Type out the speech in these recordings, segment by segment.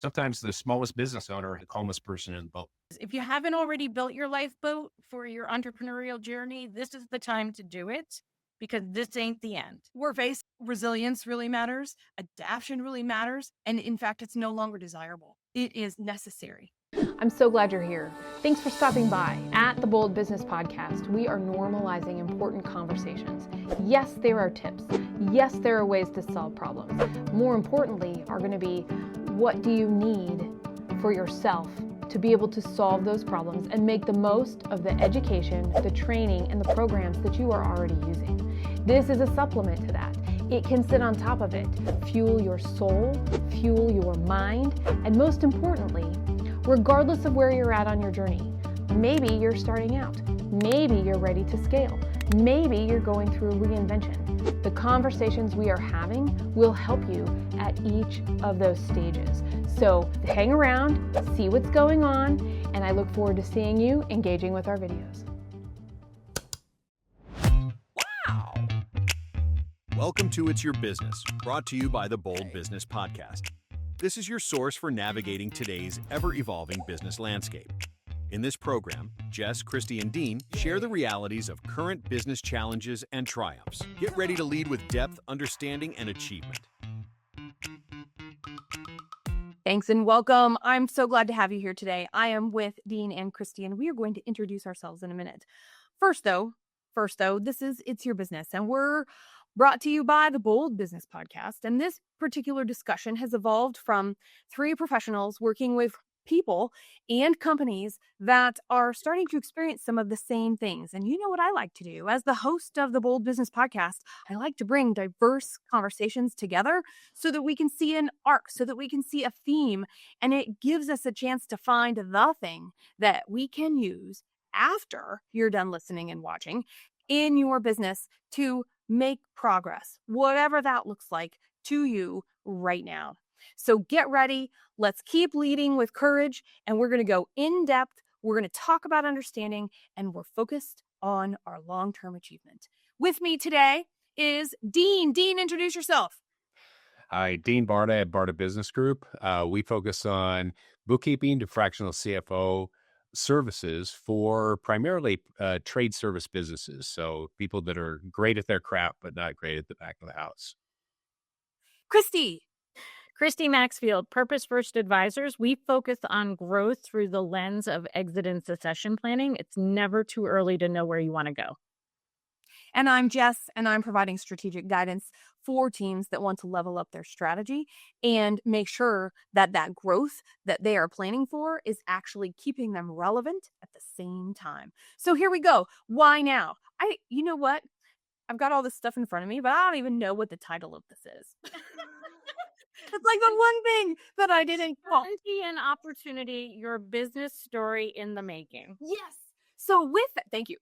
Sometimes the smallest business owner, the calmest person in the boat. If you haven't already built your lifeboat for your entrepreneurial journey, this is the time to do it because this ain't the end. We're faced, resilience really matters, adaptation really matters, and in fact, it's no longer desirable. It is necessary. I'm so glad you're here. Thanks for stopping by. At the Bold Business Podcast, we are normalizing important conversations. Yes, there are tips. Yes, there are ways to solve problems. More importantly, are going to be, what do you need for yourself to be able to solve those problems and make the most of the education, the training, and the programs that you are already using. This is a supplement to that. It can sit on top of it, fuel your soul, fuel your mind, and most importantly, regardless of where you're at on your journey. Maybe you're starting out. Maybe you're ready to scale. Maybe you're going through a reinvention. The conversations we are having will help you at each of those stages. So hang around, see what's going on, and I look forward to seeing you engaging with our videos. Wow! Welcome to It's Your Business, brought to you by the Bold Business Podcast. This is your source for navigating today's ever-evolving business landscape. In this program, Jess, Christy, and Dean share the realities of current business challenges and triumphs. Get ready to lead with depth, understanding, and achievement. Thanks and welcome. I'm so glad to have you here today. I am with Dean and Christy, and we are going to introduce ourselves in a minute. First though, this is It's Your Business, and we're brought to you by the Bold Business Podcast. And this particular discussion has evolved from three professionals working with people and companies that are starting to experience some of the same things. And you know what I like to do as the host of the Bold Business Podcast, I like to bring diverse conversations together so that we can see an arc, so that we can see a theme, and it gives us a chance to find the thing that we can use after you're done listening and watching in your business to make progress, whatever that looks like to you right now. So get ready. Let's keep leading with courage, and we're going to go in depth. We're going to talk about understanding, and we're focused on our long-term achievement. With me today is Dean. Dean, introduce yourself. Hi, Dean Barta at Barta Business Group. We focus on bookkeeping to fractional CFO services for primarily trade service businesses. So people that are great at their craft, but not great at the back of the house. Christy Maxfield, Purpose First Advisors. We focus on growth through the lens of exit and succession planning. It's never too early to know where you want to go. And I'm Jess, and I'm providing strategic guidance for teams that want to level up their strategy and make sure that that growth that they are planning for is actually keeping them relevant at the same time. So here we go. Why now? You know what? I've got all this stuff in front of me, but I don't even know what the title of this is. It's like the one thing that I didn't call. An opportunity, your business story in the making. Yes. So with that, thank you.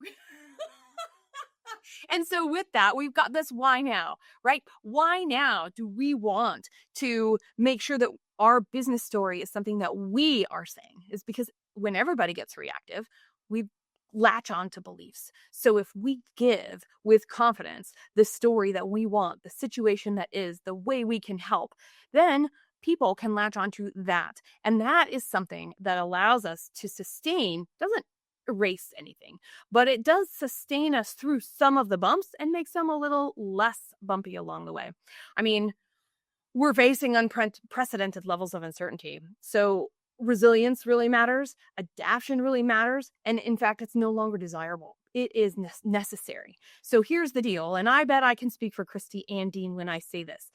And so with that, we've got this why now, right? Why now do we want to make sure that our business story is something that we are saying? Is because when everybody gets reactive, we latch on to beliefs. So if we give with confidence the story that we want, the situation that is, the way we can help, then people can latch onto that. And that is something that allows us to sustain, doesn't erase anything, but it does sustain us through some of the bumps and makes them a little less bumpy along the way. I mean, we're facing unprecedented levels of uncertainty. So resilience really matters, adaptation really matters, and in fact, it's no longer desirable. It is necessary. So here's the deal, and I bet I can speak for Christy and Dean when I say this.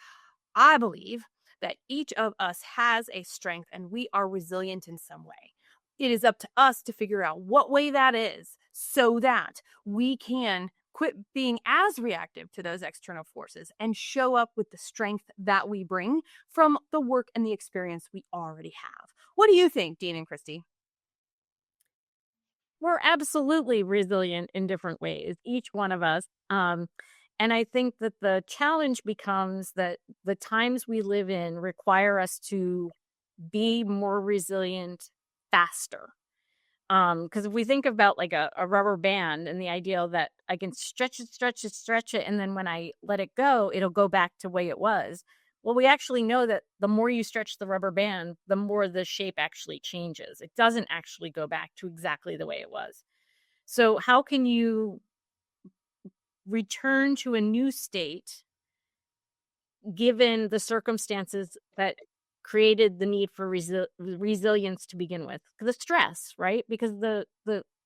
I believe that each of us has a strength and we are resilient in some way. It is up to us to figure out what way that is so that we can quit being as reactive to those external forces and show up with the strength that we bring from the work and the experience we already have. What do you think, Dean and Christy? We're absolutely resilient in different ways, each one of us. And I think that the challenge becomes that the times we live in require us to be more resilient faster. Because if we think about like a rubber band and the idea that I can stretch it, and then when I let it go, it'll go back to the way it was. Well, we actually know that the more you stretch the rubber band, the more the shape actually changes. It doesn't actually go back to exactly the way it was. So how can you return to a new state given the circumstances that created the need for resilience to begin with? The stress, right? Because the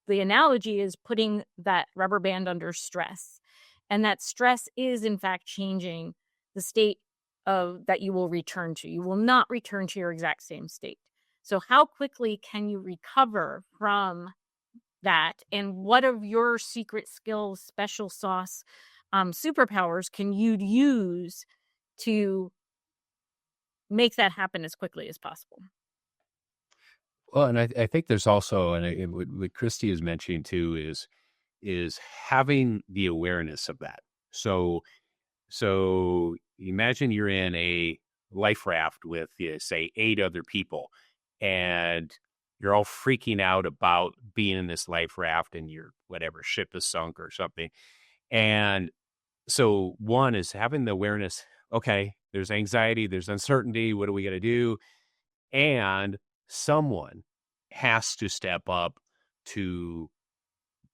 analogy is putting that rubber band under stress. And that stress is, in fact, changing the state of that you will return to. You will not return to your exact same state. So how quickly can you recover from that? And what of your secret skills, special sauce, superpowers can you use to make that happen as quickly as possible? Well, and I think there's also, and what Christy is mentioning too, is having the awareness of that. So imagine you're in a life raft with, say, 8 other people, and you're all freaking out about being in this life raft and your whatever ship is sunk or something. And so one is having the awareness, okay, there's anxiety, there's uncertainty. What are we going to do? And someone has to step up to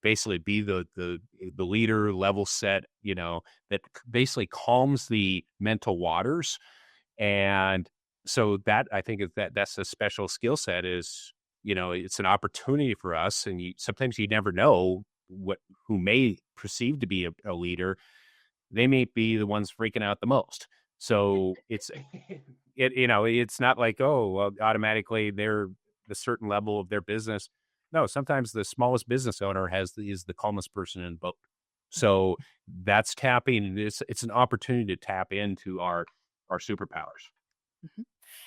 basically be the leader, level set, that basically calms the mental waters. And so that, I think, that's a special skill set. Is, it's an opportunity for us, and sometimes you never know who may perceive to be a leader. They may be the ones freaking out the most. So it's not like, oh, well, automatically they're the certain level of their business. No, sometimes the smallest business owner is the calmest person in the boat. So that's tapping. It's an opportunity to tap into our superpowers. Mm-hmm.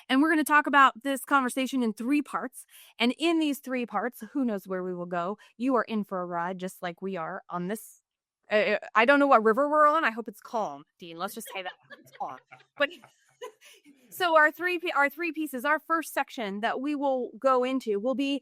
And we're going to talk about this conversation in 3 parts. And in these 3 parts, who knows where we will go? You are in for a ride, just like we are on this. I don't know what river we're on. I hope it's calm, Dean. Let's just say that it's calm. But so our three pieces, our first section that we will go into will be,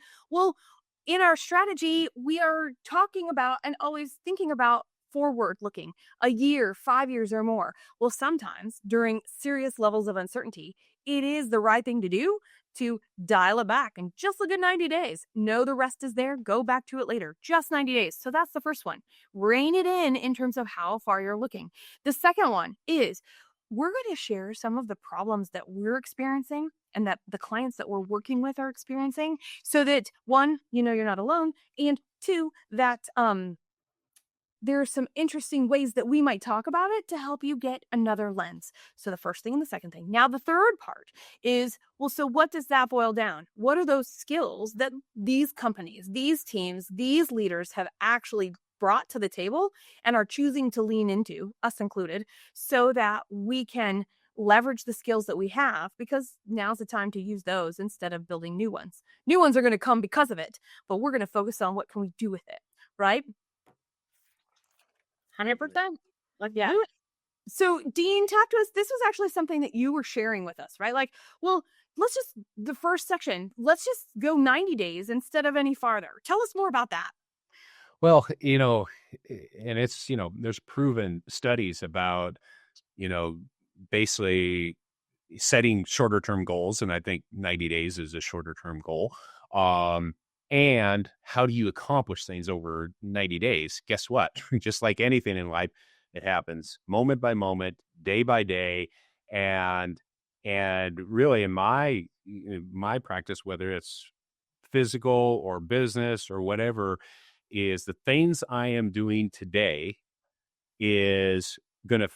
in our strategy, we are talking about and always thinking about forward looking, a year, 5 years or more. Well, sometimes during serious levels of uncertainty, it is the right thing to do to dial it back and just look at 90 days. Know the rest is there. Go back to it later. Just 90 days. So that's the first one. Rein it in terms of how far you're looking. The second one is we're going to share some of the problems that we're experiencing and that the clients that we're working with are experiencing, so that 1, you're not alone, and 2, that there are some interesting ways that we might talk about it to help you get another lens. So the first thing and the second thing. Now, the third part is, so what does that boil down? What are those skills that these companies, these teams, these leaders have actually brought to the table and are choosing to lean into, us included, so that we can leverage the skills that we have, because now's the time to use those instead of building new ones. New ones are going to come because of it, but we're going to focus on what can we do with it, right? 100%. Let's do it. So Dean, talk to us. This was actually something that you were sharing with us, right? Like, the first section, let's just go 90 days instead of any farther. Tell us more about that. Well, and it's, there's proven studies about, basically setting shorter term goals. And I think 90 days is a shorter term goal. And how do you accomplish things over 90 days? Guess what? Just like anything in life, it happens moment by moment, day by day. And really in my practice, whether it's physical or business or whatever, is the things I am doing today is going to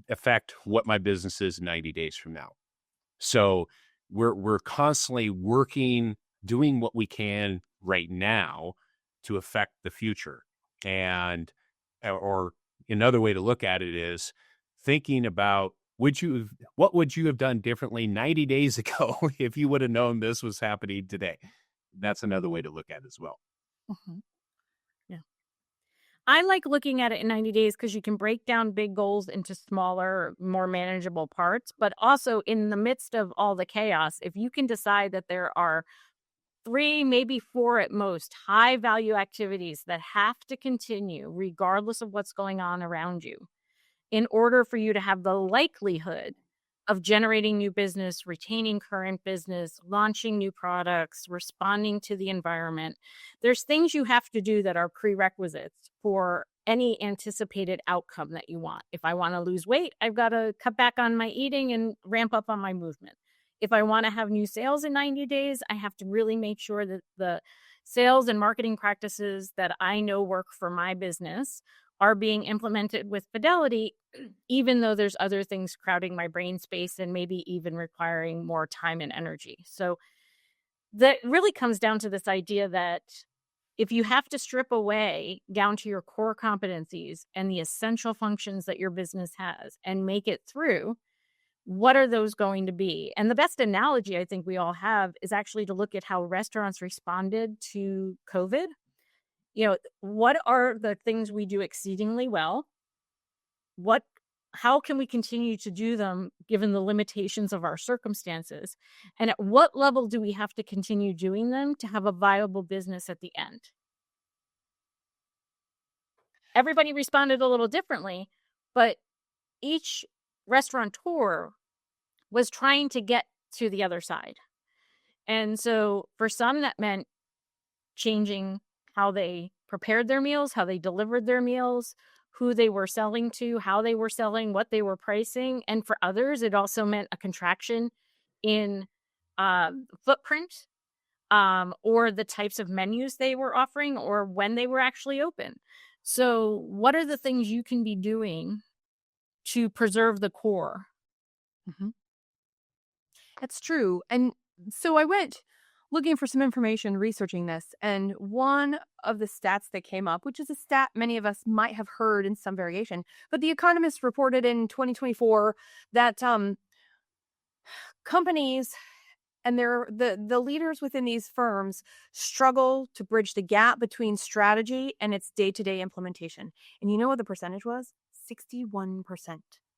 affect what my business is 90 days from now. So we're constantly working, doing what we can right now to affect the future. And, or another way to look at it is thinking about, what would you have done differently 90 days ago if you would have known this was happening today? That's another way to look at it as well. Mm-hmm. Yeah. I like looking at it in 90 days because you can break down big goals into smaller, more manageable parts. But also in the midst of all the chaos, if you can decide that there are 3, maybe 4 at most, high value activities that have to continue regardless of what's going on around you, in order for you to have the likelihood of generating new business, retaining current business, launching new products, responding to the environment. There's things you have to do that are prerequisites for any anticipated outcome that you want. If I want to lose weight, I've got to cut back on my eating and ramp up on my movement. If I want to have new sales in 90 days, I have to really make sure that the sales and marketing practices that I know work for my business are being implemented with fidelity, even though there's other things crowding my brain space and maybe even requiring more time and energy. So that really comes down to this idea that if you have to strip away down to your core competencies and the essential functions that your business has and make it through, what are those going to be? And the best analogy I think we all have is actually to look at how restaurants responded to COVID. What are the things we do exceedingly well? How can we continue to do them given the limitations of our circumstances? And at what level do we have to continue doing them to have a viable business at the end? Everybody responded a little differently, but each restaurateur was trying to get to the other side. And so for some, that meant changing how they prepared their meals, how they delivered their meals, who they were selling to, how they were selling, what they were pricing. And for others, it also meant a contraction in footprint or the types of menus they were offering or when they were actually open. So what are the things you can be doing to preserve the core? Mm-hmm. That's true. And so I went looking for some information, researching this, and one of the stats that came up, which is a stat many of us might have heard in some variation, but The Economist reported in 2024 that companies and the leaders within these firms struggle to bridge the gap between strategy and its day-to-day implementation. And you know what the percentage was? 61%.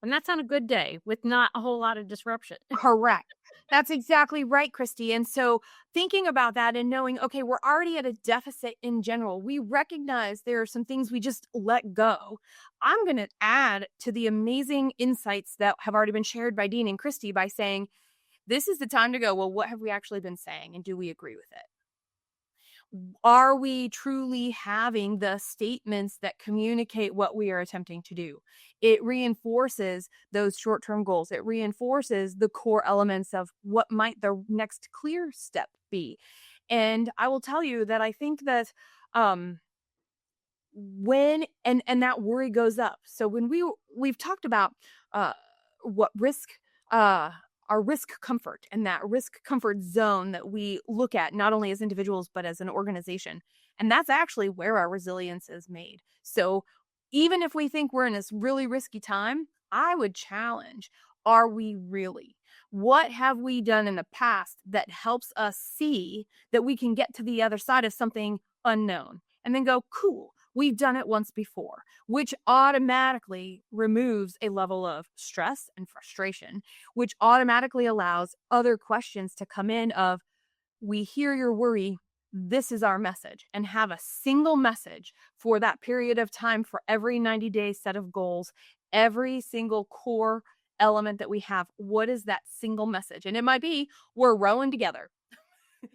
And that's on a good day with not a whole lot of disruption. Correct. That's exactly right, Christy. And so thinking about that and knowing, okay, we're already at a deficit in general. We recognize there are some things we just let go. I'm going to add to the amazing insights that have already been shared by Dean and Christy by saying, this is the time to go, well, what have we actually been saying? And do we agree with it? Are we truly having the statements that communicate what we are attempting to do? It reinforces those short-term goals. It reinforces the core elements of what might the next clear step be. And I will tell you that I think that when and that worry goes up. So when we've talked about what risk our risk comfort and that risk comfort zone that we look at not only as individuals, but as an organization. And that's actually where our resilience is made. So even if we think we're in this really risky time, I would challenge, are we really? What have we done in the past that helps us see that we can get to the other side of something unknown and then go, cool, we've done it once before, which automatically removes a level of stress and frustration, which automatically allows other questions to come in of, we hear your worry, this is our message, and have a single message for that period of time for every 90-day set of goals, every single core element that we have. What is that single message? And it might be, we're rowing together.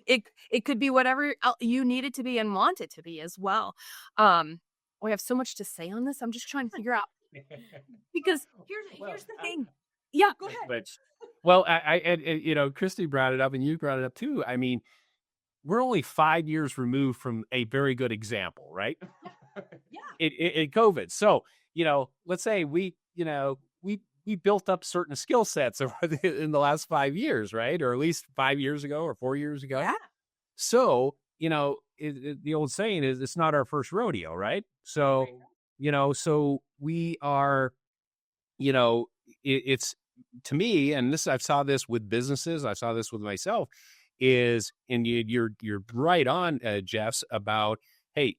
It could be whatever you need it to be and want it to be as well. We have so much to say on this. I'm just trying to figure out because here's the thing. Yeah, go ahead. Well, I Christy brought it up and you brought it up too. I mean, we're only 5 years removed from a very good example, right? Yeah. In COVID. So, let's say we built up certain skill sets in the last 5 years, right? Or at least 5 years ago or 4 years ago. Yeah. So, the old saying is it's not our first rodeo, right? So, so we are, it's to me, and I saw this with businesses, I saw this with myself, and you're right on, Jess, about, hey,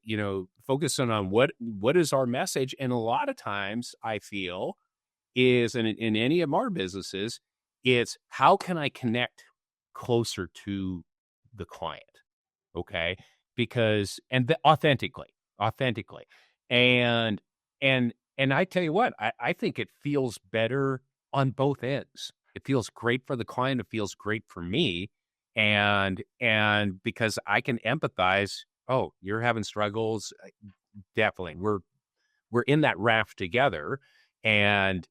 focus on what is our message. And a lot of times I feel is in any of our businesses, it's how can I connect closer to the client? Okay. Because, authentically. And I tell you what, I think it feels better on both ends. It feels great for the client. It feels great for me. And because I can empathize, oh, you're having struggles. Definitely. We're in that raft together, and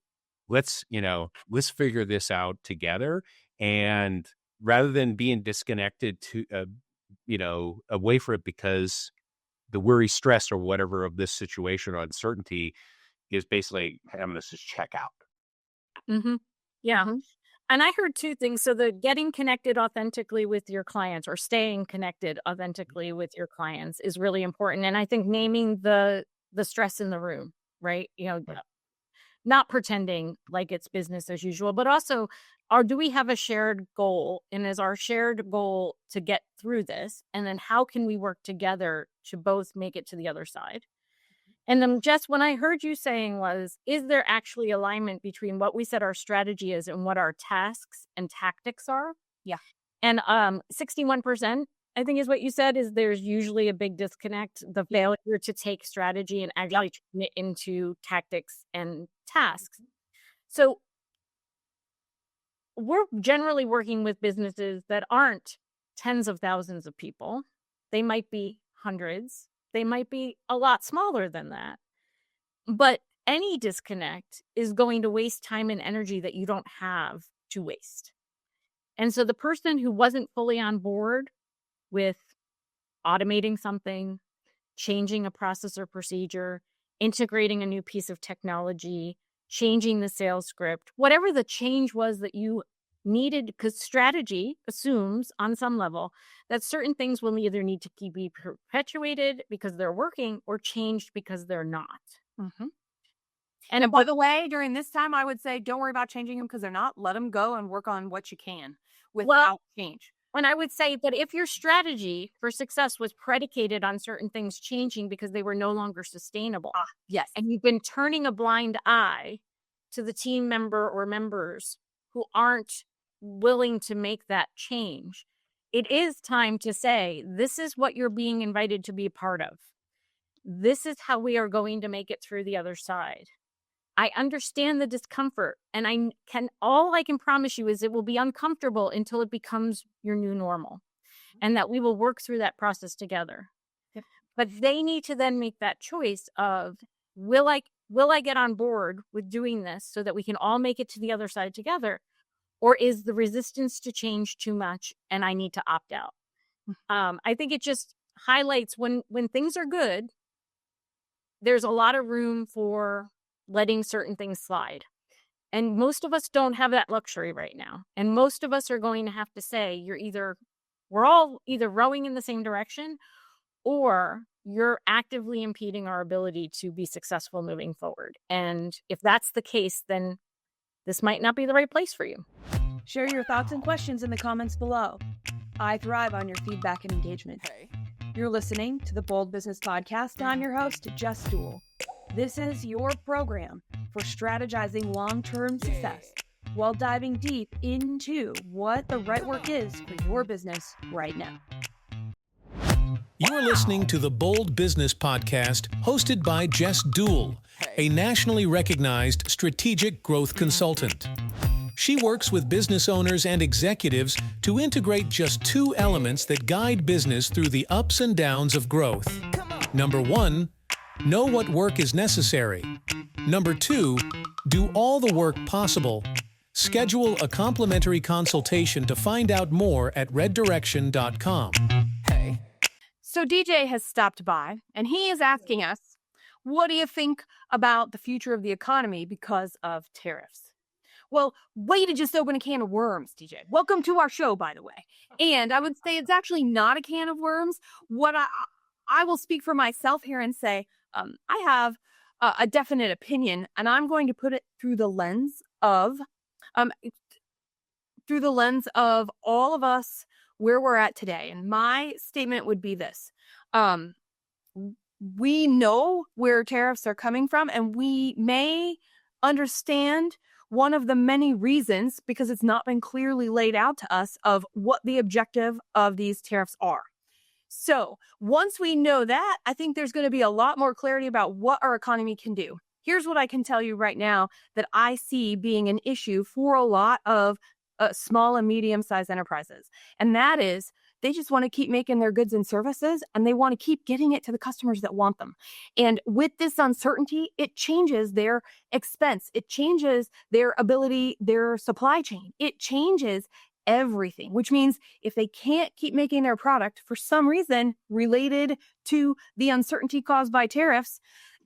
let's figure this out together. And rather than being disconnected away from it because the worry, stress, or whatever of this situation or uncertainty is basically having us just check out. Mm-hmm. Yeah. Mm-hmm. And I heard two things. So the getting connected authentically with your clients, or staying connected authentically with your clients, is really important. And I think naming the stress in the room, right? Not pretending like it's business as usual, but also, do we have a shared goal? And is our shared goal to get through this? And then how can we work together to both make it to the other side? And then, Jess, when I heard you saying is there actually alignment between what we said our strategy is and what our tasks and tactics are? Yeah. And 61%, I think, is what you said, is there's usually a big disconnect, the failure to take strategy and actually turn it into tactics and tasks. So we're generally working with businesses that aren't tens of thousands of people. They might be hundreds. They might be a lot smaller than that. But any disconnect is going to waste time and energy that you don't have to waste. And so the person who wasn't fully on board with automating something, changing a process or procedure, integrating a new piece of technology, changing the sales script, whatever the change was that you needed, because strategy assumes on some level that certain things will either need to be perpetuated because they're working or changed because they're not. Mm-hmm. And by the way, during this time, I would say don't worry about changing them because they're not. Let them go and work on what you can without change. And I would say that if your strategy for success was predicated on certain things changing because they were no longer sustainable, yes, and you've been turning a blind eye to the team member or members who aren't willing to make that change, it is time to say, this is what you're being invited to be a part of. This is how we are going to make it through the other side. I understand the discomfort, and all I can promise you is it will be uncomfortable until it becomes your new normal, and that we will work through that process together. Yep. But they need to then make that choice of, will I get on board with doing this so that we can all make it to the other side together? Or is the resistance to change too much and I need to opt out? I think it just highlights when things are good, there's a lot of room for letting certain things slide. And most of us don't have that luxury right now. And most of us are going to have to say, we're all either rowing in the same direction, or you're actively impeding our ability to be successful moving forward. And if that's the case, then this might not be the right place for you. Share your thoughts and questions in the comments below. I thrive on your feedback and engagement. You're listening to the Bold Business Podcast. I'm your host, Jess Dewell. This is your program for strategizing long-term success while diving deep into what the right work is for your business right now. You're listening to the Bold Business Podcast, hosted by Jess Dewell, a nationally recognized strategic growth consultant. She works with business owners and executives to integrate just two elements that guide business through the ups and downs of growth. Number 1, know what work is necessary. Number 2, do all the work possible. Schedule a complimentary consultation to find out more at reddirection.com. So DJ has stopped by, and he is asking us, what do you think about the future of the economy because of tariffs? Well, way to just open a can of worms, DJ. Welcome to our show, by the way. And I would say it's actually not a can of worms. What I will speak for myself here and say, I have a definite opinion, and I'm going to put it through the lens of all of us where we're at today. And my statement would be this. We know where tariffs are coming from, and we may understand one of the many reasons, because it's not been clearly laid out to us, of what the objective of these tariffs are. So once we know that, I think there's going to be a lot more clarity about what our economy can do. Here's what I can tell you right now that I see being an issue for a lot of small and medium-sized enterprises. And that is, they just want to keep making their goods and services, and they want to keep getting it to the customers that want them. And with this uncertainty, it changes their expense. It changes their ability, their supply chain. It changes everything, which means if they can't keep making their product for some reason related to the uncertainty caused by tariffs,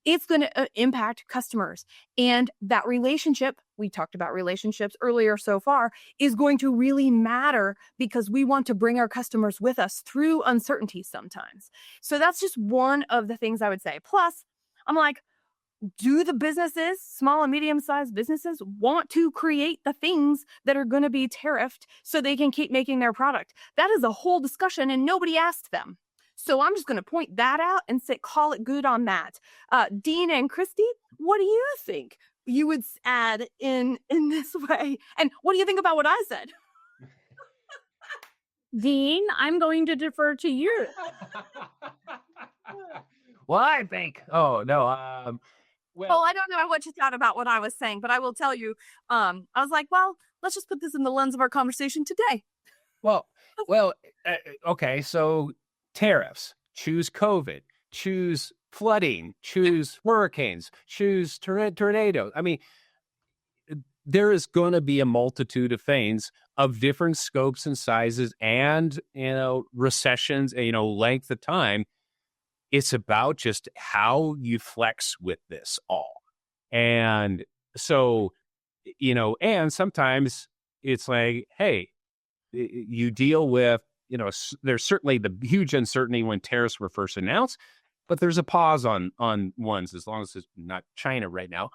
it's going to impact customers. And that relationship, we talked about relationships earlier so far, is going to really matter because we want to bring our customers with us through uncertainty sometimes. So that's just one of the things I would say. Plus, I'm like, do the businesses, small and medium-sized businesses, want to create the things that are going to be tariffed so they can keep making their product? That is a whole discussion, and nobody asked them. So I'm just going to point that out and say, call it good on that. Dean and Christy, what do you think you would add in this way? And what do you think about what I said? Dean, I'm going to defer to you. Well, I think, well, I don't know what you thought about what I was saying, but I will tell you, I was like, well, let's just put this in the lens of our conversation today. Okay, so tariffs, choose COVID, choose flooding, choose hurricanes, choose tornadoes. I mean, there is going to be a multitude of things of different scopes and sizes and, recessions, length of time. It's about just how you flex with this all. And so, and sometimes it's like, hey, you deal with, there's certainly the huge uncertainty when tariffs were first announced, but there's a pause on ones as long as it's not China right now.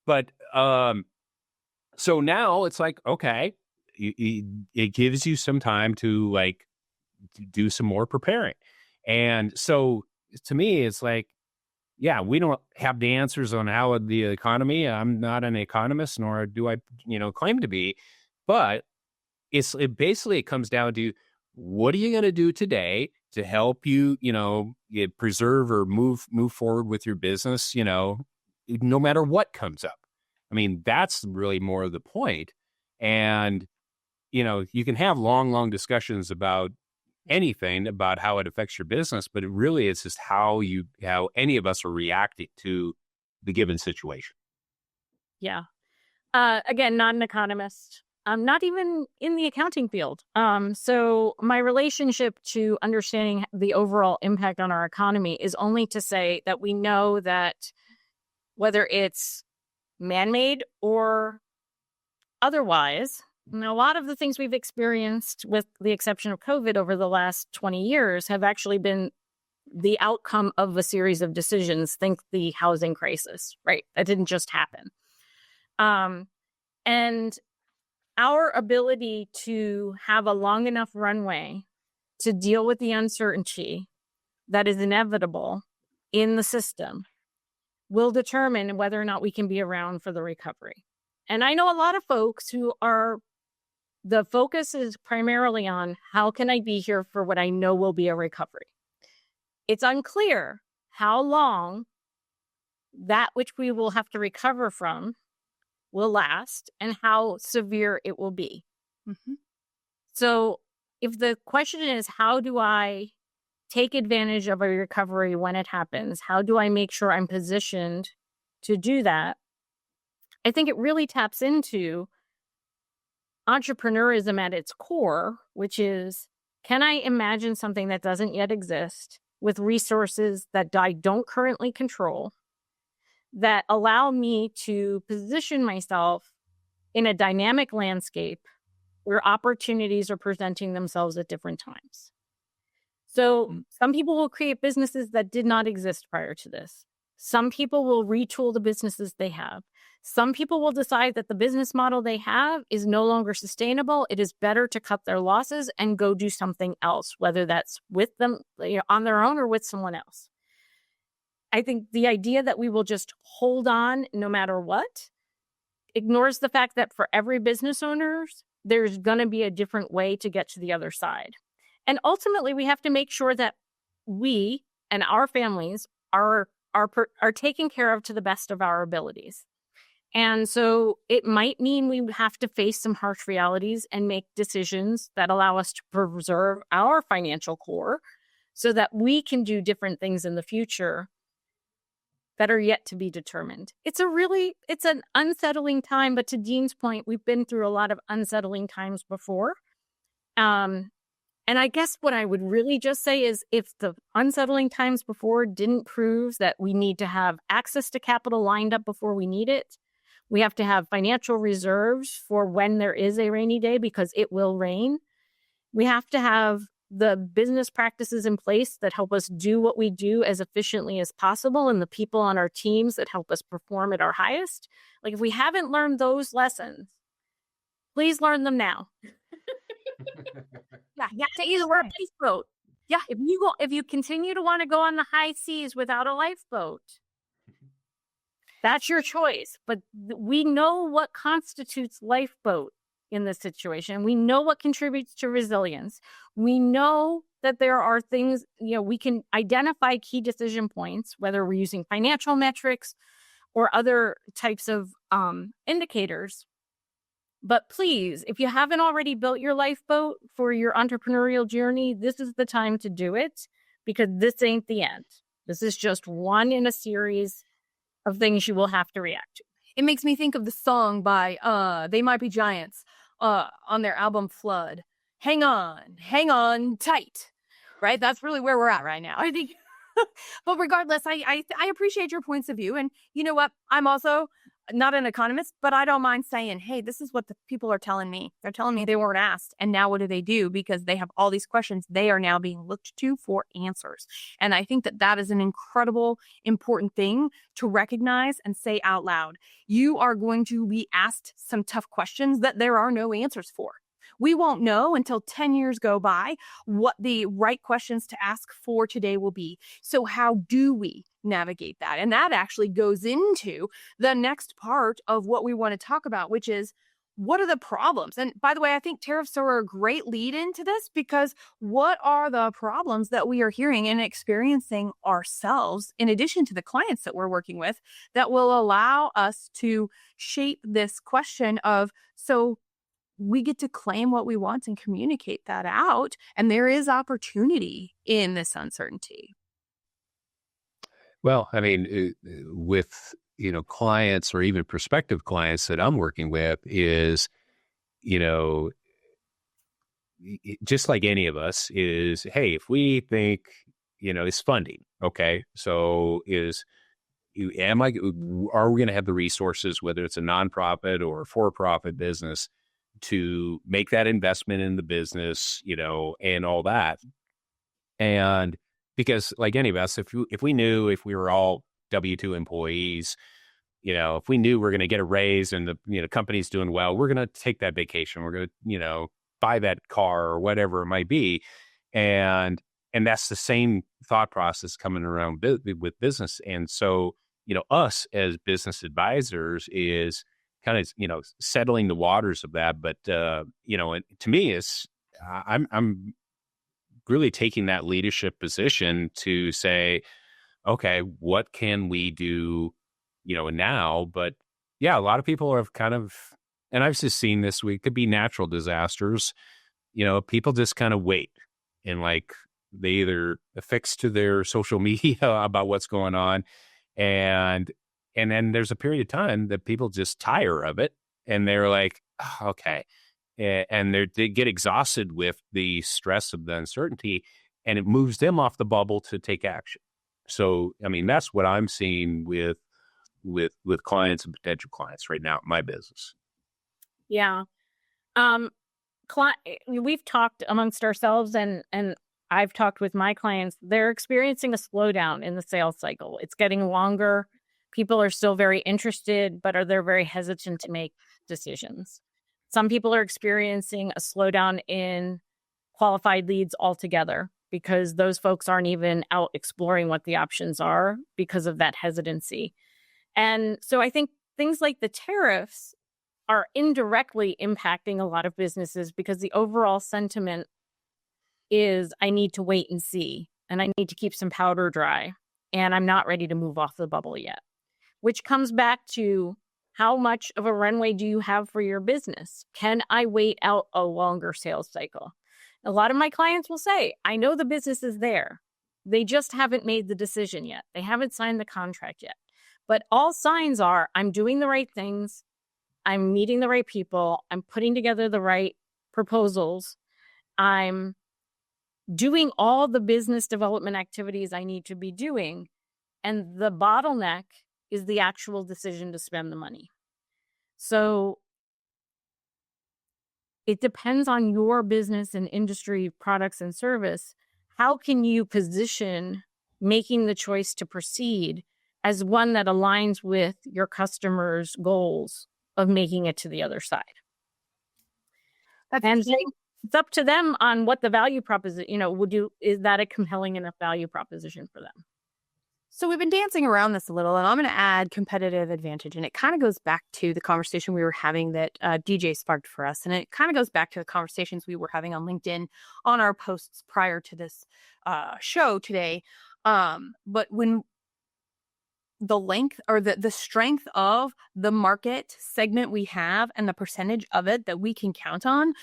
But so now it's like, okay, it gives you some time to do some more preparing. And so to me, it's like, yeah, we don't have the answers on how the economy. I'm not an economist, nor do I, claim to be. But it basically comes down to, what are you going to do today to help you, preserve or move forward with your business, no matter what comes up. I mean, that's really more of the point. And, you can have long discussions about anything about how it affects your business, but it really is just how any of us are reacting to the given situation. Yeah. Again, not an economist. I'm not even in the accounting field. So my relationship to understanding the overall impact on our economy is only to say that we know that whether it's man-made or otherwise, a lot of the things we've experienced, with the exception of COVID over the last 20 years, have actually been the outcome of a series of decisions. Think the housing crisis, right? That didn't just happen. And our ability to have a long enough runway to deal with the uncertainty that is inevitable in the system will determine whether or not we can be around for the recovery. And I know a lot of folks the focus is primarily on, how can I be here for what I know will be a recovery? It's unclear how long that which we will have to recover from will last and how severe it will be. Mm-hmm. So if the question is, how do I take advantage of a recovery when it happens? How do I make sure I'm positioned to do that? I think it really taps into entrepreneurism at its core, which is, can I imagine something that doesn't yet exist with resources that I don't currently control, that allow me to position myself in a dynamic landscape where opportunities are presenting themselves at different times? So some people will create businesses that did not exist prior to this. Some people will retool the businesses they have. Some people will decide that the business model they have is no longer sustainable. It is better to cut their losses and go do something else, whether that's with them, on their own, or with someone else. I think the idea that we will just hold on no matter what ignores the fact that for every business owner, there's going to be a different way to get to the other side. And ultimately, we have to make sure that we and our families are are taken care of to the best of our abilities. And so it might mean we have to face some harsh realities and make decisions that allow us to preserve our financial core so that we can do different things in the future that are yet to be determined. It's an unsettling time, but to Dean's point, we've been through a lot of unsettling times before. And I guess what I would really just say is if the unsettling times before didn't prove that we need to have access to capital lined up before we need it, we have to have financial reserves for when there is a rainy day because it will rain. We have to have the business practices in place that help us do what we do as efficiently as possible and the people on our teams that help us perform at our highest. Like if we haven't learned those lessons, please learn them now. Yeah, you have to either wear a lifeboat. Yeah, if you continue to want to go on the high seas without a lifeboat, that's your choice. But we know what constitutes lifeboat in this situation. We know what contributes to resilience. We know that there are things, we can identify key decision points, whether we're using financial metrics or other types of indicators. But please, if you haven't already built your lifeboat for your entrepreneurial journey, this is the time to do it because this ain't the end. This is just one in a series of things you will have to react to. It makes me think of the song by They Might Be Giants on their album Flood. Hang on tight. Right? That's really where we're at right now, I think. But regardless, I appreciate your points of view. And you know what? I'm also not an economist, but I don't mind saying, hey, this is what the people are telling me. They're telling me they weren't asked. And now what do? Because they have all these questions. They are now being looked to for answers. And I think that is an incredible, important thing to recognize and say out loud. You are going to be asked some tough questions that there are no answers for. We won't know until 10 years go by what the right questions to ask for today will be. So how do we navigate that? And that actually goes into the next part of what we want to talk about, which is what are the problems? And by the way, I think tariffs are a great lead into this because what are the problems that we are hearing and experiencing ourselves in addition to the clients that we're working with that will allow us to shape this question of, so we get to claim what we want and communicate that out. And there is opportunity in this uncertainty. Well, I mean, with, clients or even prospective clients that I'm working with is, just like any of us is, hey, if we think, it's funding. Okay. So are we going to have the resources, whether it's a nonprofit or a for-profit business, to make that investment in the business, and all that. And because like any of us, if we knew if we were all W-2 employees, if we knew we're going to get a raise and the company's doing well, we're going to take that vacation. We're going to, buy that car or whatever it might be. And that's the same thought process coming around with business. And so, us as business advisors is kind of, settling the waters of that. But, and to me, I'm really taking that leadership position to say, okay, what can we do, now? But yeah, a lot of people have kind of, and I've just seen this week, could be natural disasters, people just kind of wait and like they either affix to their social media about what's going on. And then there's a period of time that people just tire of it and they're like, oh, okay. And they get exhausted with the stress of the uncertainty and it moves them off the bubble to take action. So, I mean, that's what I'm seeing with clients and potential clients right now in my business. Yeah. We've talked amongst ourselves and I've talked with my clients. They're experiencing a slowdown in the sales cycle. It's getting longer. People are still very interested, but they're very hesitant to make decisions. Some people are experiencing a slowdown in qualified leads altogether because those folks aren't even out exploring what the options are because of that hesitancy. And so I think things like the tariffs are indirectly impacting a lot of businesses because the overall sentiment is I need to wait and see, and I need to keep some powder dry. and I'm not ready to move off the bubble yet. Which comes back to, how much of a runway do you have for your business? Can I wait out a longer sales cycle? A lot of my clients will say, I know the business is there. They just haven't made the decision yet. They haven't signed the contract yet. But all signs are, I'm doing the right things. I'm meeting the right people. I'm putting together the right proposals. I'm doing all the business development activities I need to be doing. And the bottleneck is the actual decision to spend the money. So it depends on your business and industry, products and service. How can you position making the choice to proceed as one that aligns with your customers' goals of making it to the other side? And it's up to them on what the value proposition, is that a compelling enough value proposition for them? So we've been dancing around this a little, and I'm going to add competitive advantage. And it kind of goes back to the conversation we were having that DJ sparked for us. And it kind of goes back to the conversations we were having on LinkedIn on our posts prior to this show today. But when the length or the strength of the market segment we have and the percentage of it that we can count on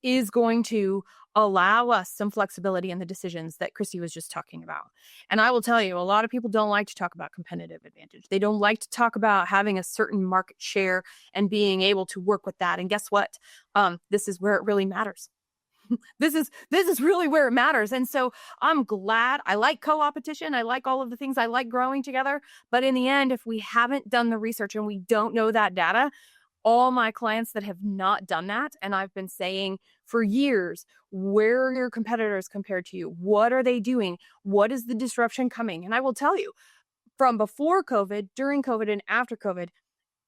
is going to allow us some flexibility in the decisions that Christy was just talking about. And I will tell you, a lot of people don't like to talk about competitive advantage. They don't like to talk about having a certain market share and being able to work with that. And guess what? This is where it really matters. This is really where it matters. And so I'm glad. I like co-opetition. I like all of the things. I like growing together. But in the end, if we haven't done the research and we don't know that data, all my clients that have not done that, and I've been saying for years, where are your competitors compared to you? What are they doing? What is the disruption coming? And I will tell you, from before COVID, during COVID, and after COVID,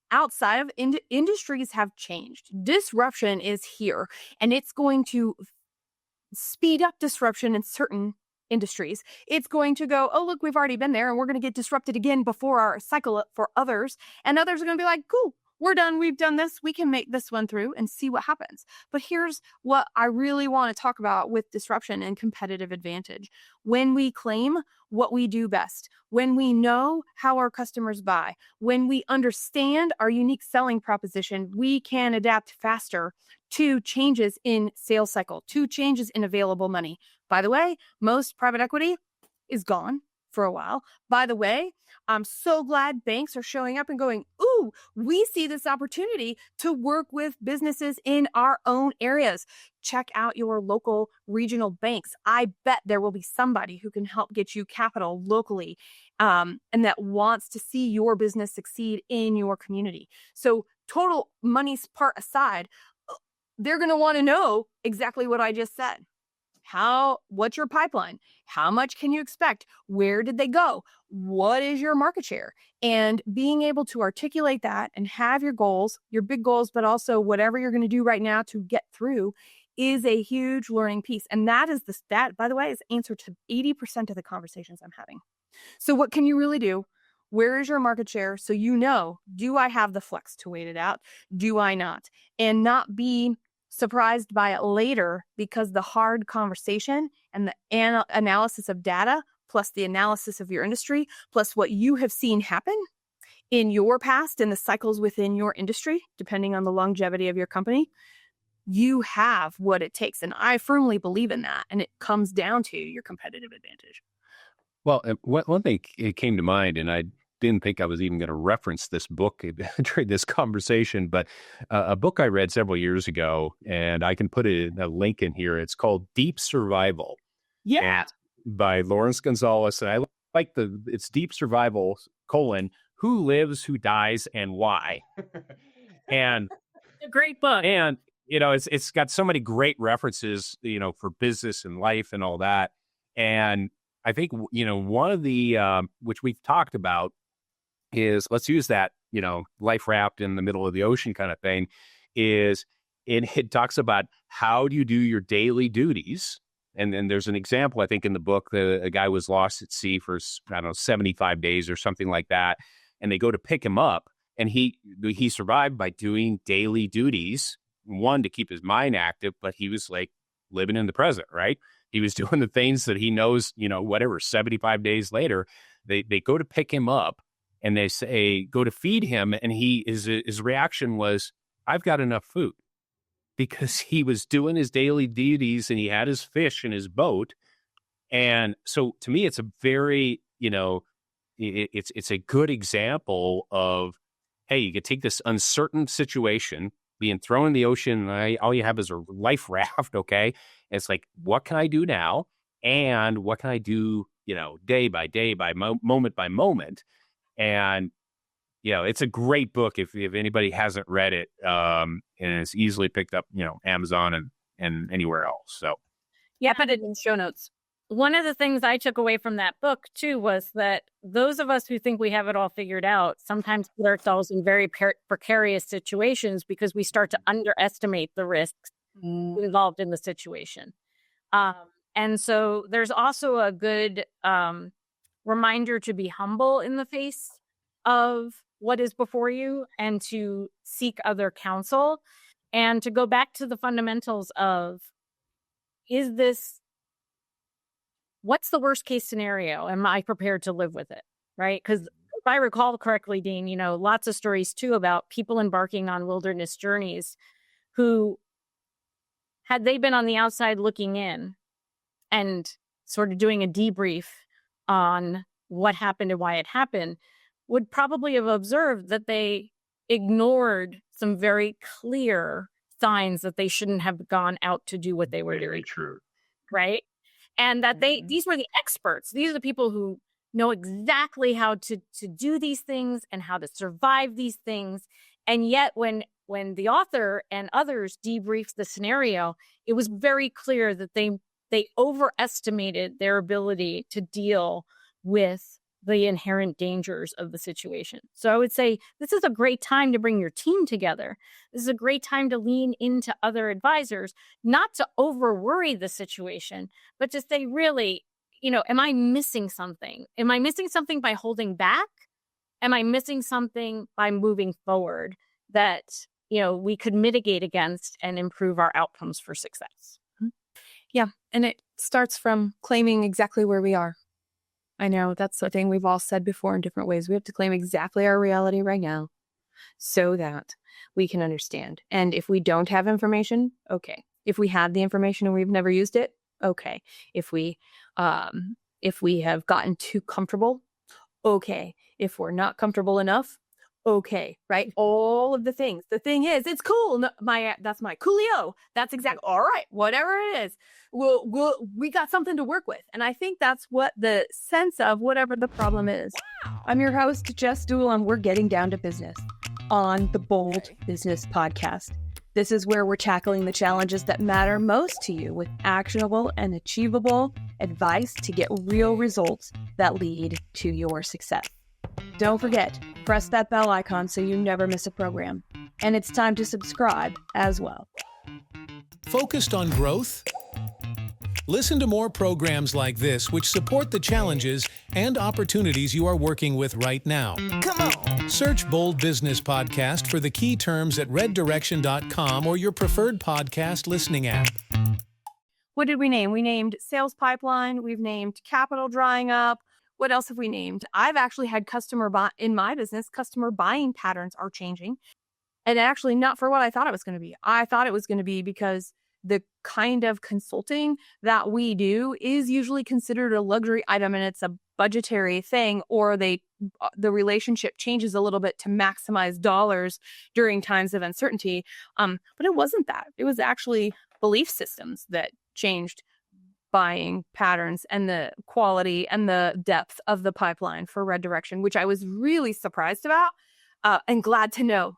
outside of industries have changed. Disruption is here, and it's going to speed up disruption in certain industries. It's going to go, oh, look, we've already been there, and we're going to get disrupted again before our cycle for others. And others are going to be like, cool, we're done. We've done this. We can make this one through and see what happens. But here's what I really want to talk about with disruption and competitive advantage. When we claim what we do best, when we know how our customers buy, when we understand our unique selling proposition, we can adapt faster to changes in sales cycle, to changes in available money. By the way, most private equity is gone for a while. By the way, I'm so glad banks are showing up and going, ooh, we see this opportunity to work with businesses in our own areas. Check out your local regional banks. I bet there will be somebody who can help get you capital locally and that wants to see your business succeed in your community. So total money's part aside, they're going to want to know exactly what I just said. What's your pipeline? How much can you expect? Where did they go? What is your market share? And being able to articulate that and have your goals, your big goals, but also whatever you're going to do right now to get through is a huge learning piece. And that, by the way, is answer to 80% of the conversations I'm having. So what can you really do? Where is your market share? So you know, do I have the flex to wait it out? Do I not? And not be surprised by it later, because the hard conversation and the analysis of data, plus the analysis of your industry, plus what you have seen happen in your past and the cycles within your industry, depending on the longevity of your company, you have what it takes. And I firmly believe in that. And it comes down to your competitive advantage. Well, one thing it came to mind, and I didn't think I was even going to reference this book during this conversation, but a book I read several years ago, and I can put a link in here. It's called Deep Survival. Yeah. By Lawrence Gonzalez. And I like it's Deep Survival, who lives, who dies, and why. And a great book. And, it's got so many great references, for business and life and all that. And I think, one of the, which we've talked about, is, let's use that, life wrapped in the middle of the ocean kind of thing, it talks about how do you do your daily duties. And then there's an example, I think, in the book, a guy was lost at sea for, 75 days or something like that. And they go to pick him up, and he survived by doing daily duties, one, to keep his mind active, but he was like living in the present, right? He was doing the things that he knows, 75 days later, They go to pick him up and they say, go to feed him. And his reaction was, I've got enough food, because he was doing his daily duties and he had his fish in his boat. And so to me, it's a very, it's a good example of, hey, you could take this uncertain situation, being thrown in the ocean, and all you have is a life raft, okay? And it's like, what can I do now? And what can I do, day by day, moment by moment? And, it's a great book if anybody hasn't read it, and it's easily picked up, Amazon and anywhere else. So yeah, put it in show notes. One of the things I took away from that book, too, was that those of us who think we have it all figured out sometimes put ourselves in very precarious situations because we start to underestimate the risks involved in the situation. And so there's also a good reminder to be humble in the face of what is before you and to seek other counsel and to go back to the fundamentals of, what's the worst case scenario? Am I prepared to live with it? Right? Because if I recall correctly, Dean, lots of stories too about people embarking on wilderness journeys who, had they been on the outside looking in and sort of doing a debrief on what happened and why it happened, would probably have observed that they ignored some very clear signs that they shouldn't have gone out to do what they were doing. very true. Right? And that these were the experts. These are the people who know exactly how to do these things and how to survive these things. And yet when the author and others debriefed the scenario, it was very clear that they overestimated their ability to deal with the inherent dangers of the situation. So I would say this is a great time to bring your team together. This is a great time to lean into other advisors, not to over worry the situation, but to say, really, am I missing something? Am I missing something by holding back? Am I missing something by moving forward that, we could mitigate against and improve our outcomes for success? Yeah. And it starts from claiming exactly where we are. I know that's the thing we've all said before in different ways. We have to claim exactly our reality right now so that we can understand. And if we don't have information, okay. If we have the information and we've never used it, okay. If we have gotten too comfortable, okay. If we're not comfortable enough, okay. Right? All of the things. The thing is, it's cool. No, that's my coolio. That's exactly all right. Whatever it is, we got something to work with. And I think that's what the sense of whatever the problem is. I'm your host, Jess Dewell, and we're getting down to business on the Bold Business Podcast. This is where we're tackling the challenges that matter most to you with actionable and achievable advice to get real results that lead to your success. Don't forget, press that bell icon so you never miss a program. And it's time to subscribe as well. Focused on growth? Listen to more programs like this which support the challenges and opportunities you are working with right now. Come on! Search Bold Business Podcast for the key terms at reddirection.com or your preferred podcast listening app. What did we name? We named sales pipeline. We've named capital drying up. What else have we named? I've actually had in my business, customer buying patterns are changing. And actually not for what I thought it was going to be. I thought it was going to be because the kind of consulting that we do is usually considered a luxury item and it's a budgetary thing, or the relationship changes a little bit to maximize dollars during times of uncertainty. But it wasn't that. It was actually belief systems that changed buying patterns and the quality and the depth of the pipeline for Red Direction, which I was really surprised about and glad to know.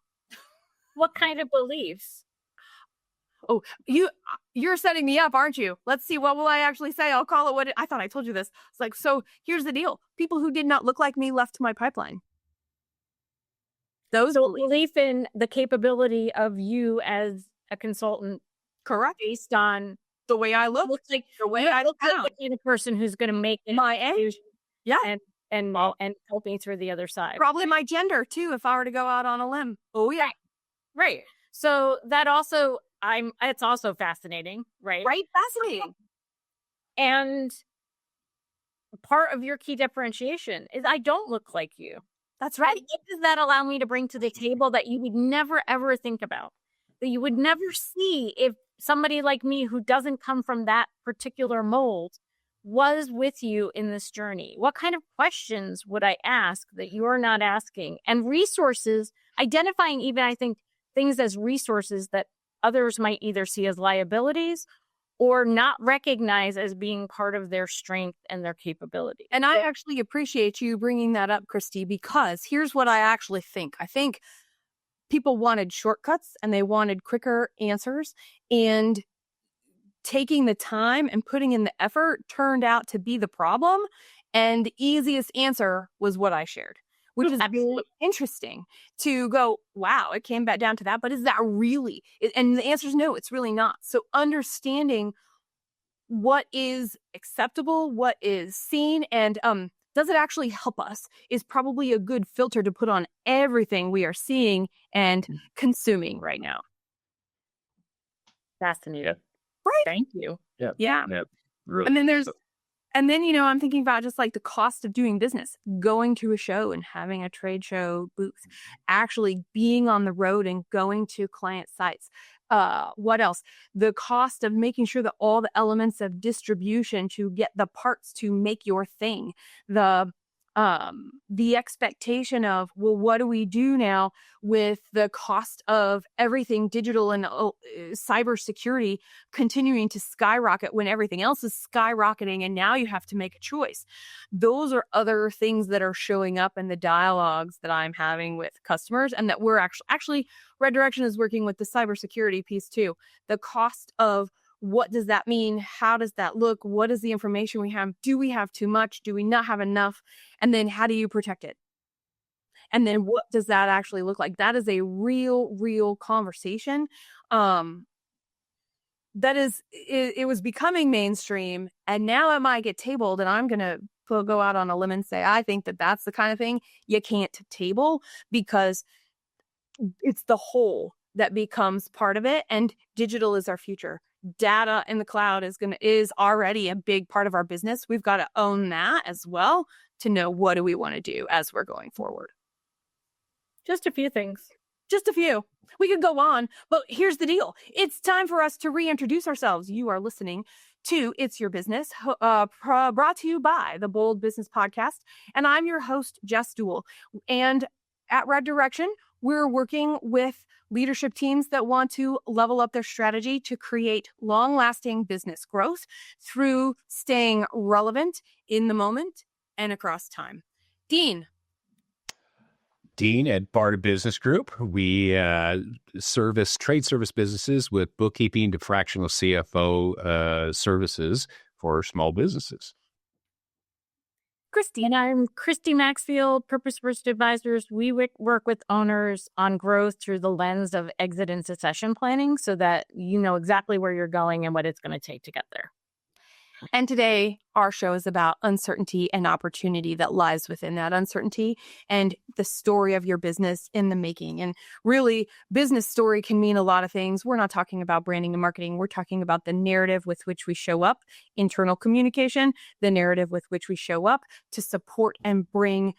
What kind of beliefs? Oh, you're setting me up, aren't you? Let's see. What will I actually say? I'll call it what I thought I told you this. It's like, so here's the deal. People who did not look like me left my pipeline. Those belief in the capability of you as a consultant. Correct. Based on the way I look. Looks like the way I look like the kind of person who's going to make my age. Yeah. And help me through the other side. Probably my gender too, if I were to go out on a limb. Oh yeah. Right. So that also, it's also fascinating, right? Right. Fascinating. And part of your key differentiation is I don't look like you. That's right. And what does that allow me to bring to the table that you would never, ever think about? That you would never see if somebody like me who doesn't come from that particular mold was with you in this journey? What kind of questions would I ask that you're not asking? And resources, identifying even, I think, things as resources that others might either see as liabilities or not recognize as being part of their strength and their capability. And I actually appreciate you bringing that up, Christy, because here's what I actually think. I think people wanted shortcuts and they wanted quicker answers, and taking the time and putting in the effort turned out to be the problem. And the easiest answer was what I shared, which is really interesting to go, wow, it came back down to that. But is that really? And the answer is no, it's really not. So understanding what is acceptable, what is seen, and does it actually help us is probably a good filter to put on everything we are seeing and consuming right now. Fascinating. Yeah. Right. Thank you. Yeah. Really. And then, I'm thinking about just like the cost of doing business, going to a show and having a trade show booth, actually being on the road and going to client sites. What else? The cost of making sure that all the elements of distribution to get the parts to make your thing, the expectation of, well, what do we do now with the cost of everything digital and cybersecurity continuing to skyrocket when everything else is skyrocketing, and now you have to make a choice. Those are other things that are showing up in the dialogues that I'm having with customers, and that we're actually Red Direction is working with the cybersecurity piece too. The cost of what does that mean? How does that look? What is the information we have? Do we have too much? Do we not have enough? And then how do you protect it? And then what does that actually look like? That is a real conversation. It was becoming mainstream, and now it might get tabled, and I'm going to go out on a limb and say, I think that that's the kind of thing you can't table, because it's the whole that becomes part of it. And digital is our future. Data in the cloud is already a big part of our business. We've got to own that as well to know what do we want to do as we're going forward. Just a few things. Just a few. We could go on, but here's the deal. It's time for us to reintroduce ourselves. You are listening to It's Your Business, brought to you by the Bold Business Podcast. And I'm your host, Jess Dewell. And at Red Direction, we're working with leadership teams that want to level up their strategy to create long-lasting business growth through staying relevant in the moment and across time. Dean at Barta Business Group. We service trade service businesses with bookkeeping to fractional CFO services for small businesses. Christy. And I'm Christy Maxfield, Purpose First Advisors. We work with owners on growth through the lens of exit and succession planning so that you know exactly where you're going and what it's going to take to get there. And today, our show is about uncertainty and opportunity that lies within that uncertainty and the story of your business in the making. And really, business story can mean a lot of things. We're not talking about branding and marketing. We're talking about the narrative with which we show up, internal communication, the narrative with which we show up to support and bring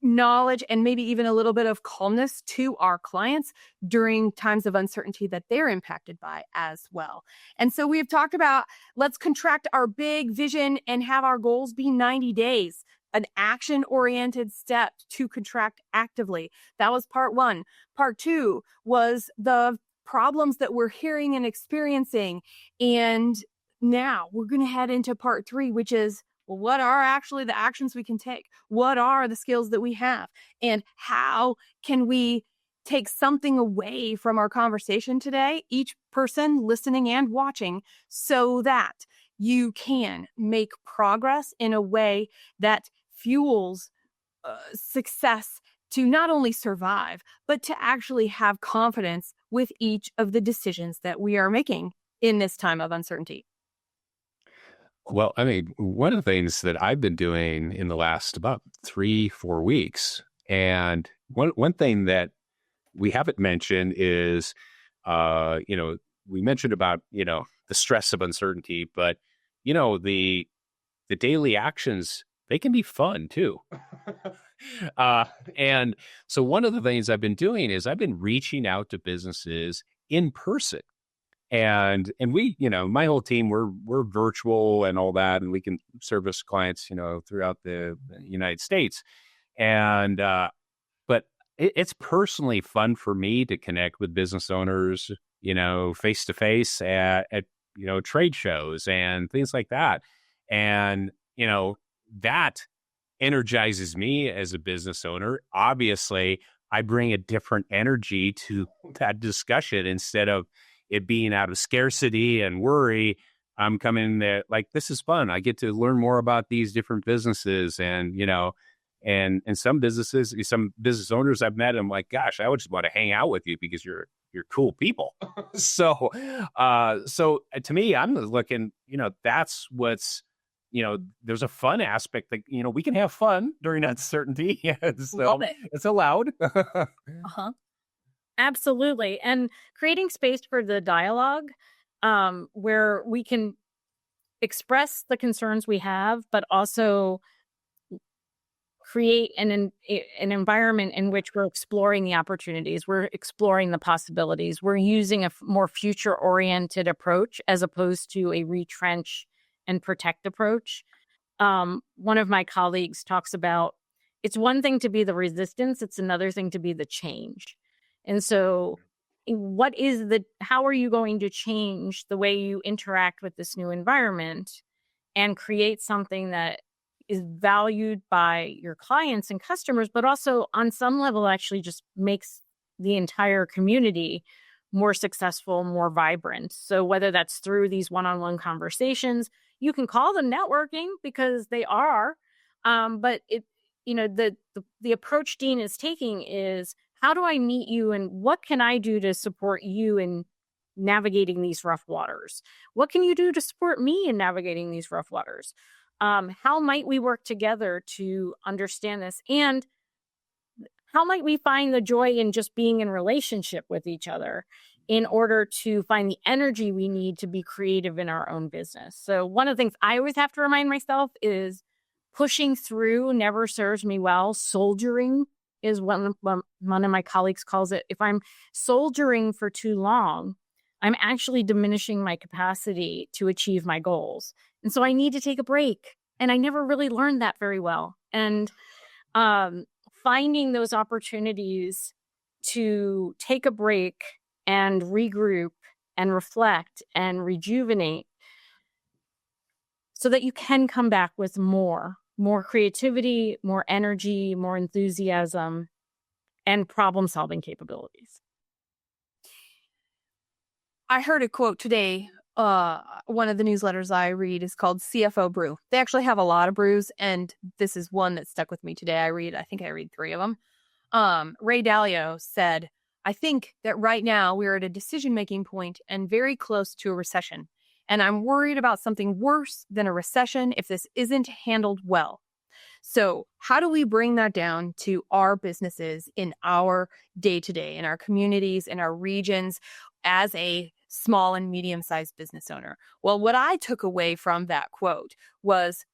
knowledge and maybe even a little bit of calmness to our clients during times of uncertainty that they're impacted by as well. And so we've talked about, let's contract our big vision and have our goals be 90 days, an action-oriented step to contract actively. That was part one. Part two was the problems that we're hearing and experiencing. And now we're going to head into part three, which is, well, what are actually the actions we can take? What are the skills that we have? And how can we take something away from our conversation today, each person listening and watching, so that you can make progress in a way that fuels success to not only survive, but to actually have confidence with each of the decisions that we are making in this time of uncertainty. Well, I mean, one of the things that I've been doing in the last about 3-4 weeks, and one thing that we haven't mentioned is, we mentioned about, the stress of uncertainty, but, the the daily actions, they can be fun too. And so one of the things I've been doing is I've been reaching out to businesses in person. And we, my whole team, we're virtual and all that, and we can service clients, throughout the United States. And but it's personally fun for me to connect with business owners, face to face at trade shows and things like that. And that energizes me as a business owner. Obviously, I bring a different energy to that discussion. Instead of it being out of scarcity and worry, I'm coming there like, this is fun. I get to learn more about these different businesses, and and some businesses, some business owners I've met, I'm like, gosh, I would just want to hang out with you because you're cool people. So to me, I'm looking, that's what's, there's a fun aspect that, we can have fun during uncertainty. So it's allowed. Uh-huh. Absolutely. And creating space for the dialogue, where we can express the concerns we have, but also create an environment in which we're exploring the opportunities, we're exploring the possibilities, we're using a more future-oriented approach as opposed to a retrench and protect approach. One of my colleagues talks about, it's one thing to be the resistance, it's another thing to be the change. And so how are you going to change the way you interact with this new environment and create something that is valued by your clients and customers, but also on some level actually just makes the entire community more successful, more vibrant. So whether that's through these one-on-one conversations, you can call them networking because they are, but the approach Dean is taking is, how do I meet you and what can I do to support you in navigating these rough waters? What can you do to support me in navigating these rough waters? How might we work together to understand this? And how might we find the joy in just being in relationship with each other in order to find the energy we need to be creative in our own business? So one of the things I always have to remind myself is pushing through never serves me well. Soldiering is one of my colleagues calls it. If I'm soldiering for too long, I'm actually diminishing my capacity to achieve my goals. And so I need to take a break. And I never really learned that very well. And finding those opportunities to take a break and regroup and reflect and rejuvenate so that you can come back with more creativity, more energy, more enthusiasm, and problem-solving capabilities. I heard a quote today. One of the newsletters I read is called CFO Brew. They actually have a lot of brews, and this is one that stuck with me today. I think I read 3 of them. Ray Dalio said, I think that right now we're at a decision-making point and very close to a recession. And I'm worried about something worse than a recession if this isn't handled well. So how do we bring that down to our businesses in our day-to-day, in our communities, in our regions as a small and medium-sized business owner? Well, what I took away from that quote was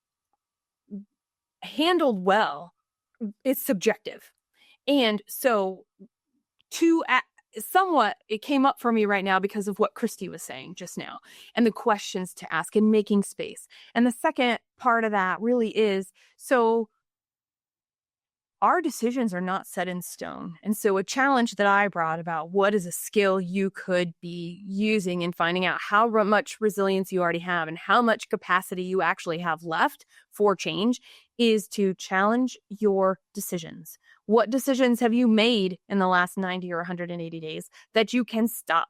handled well is subjective. And so somewhat it came up for me right now because of what Christy was saying just now and the questions to ask and making space. And the second part of that really is, so our decisions are not set in stone. And so a challenge that I brought about what is a skill you could be using in finding out how much resilience you already have and how much capacity you actually have left for change is to challenge your decisions. What decisions have you made in the last 90 or 180 days that you can stop?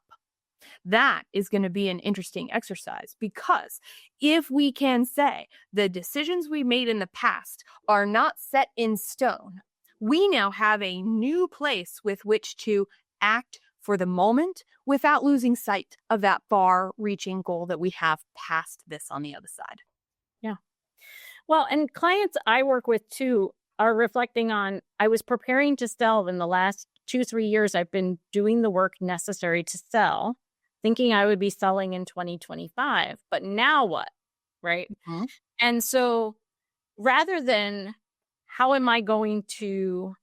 That is going to be an interesting exercise, because if we can say the decisions we made in the past are not set in stone, we now have a new place with which to act for the moment without losing sight of that far-reaching goal that we have past this on the other side. Yeah. Well, and clients I work with too are reflecting on, I was preparing to sell in the last 2-3 years. I've been doing the work necessary to sell, thinking I would be selling in 2025. But now what? right? Mhm. And so rather than how am I going to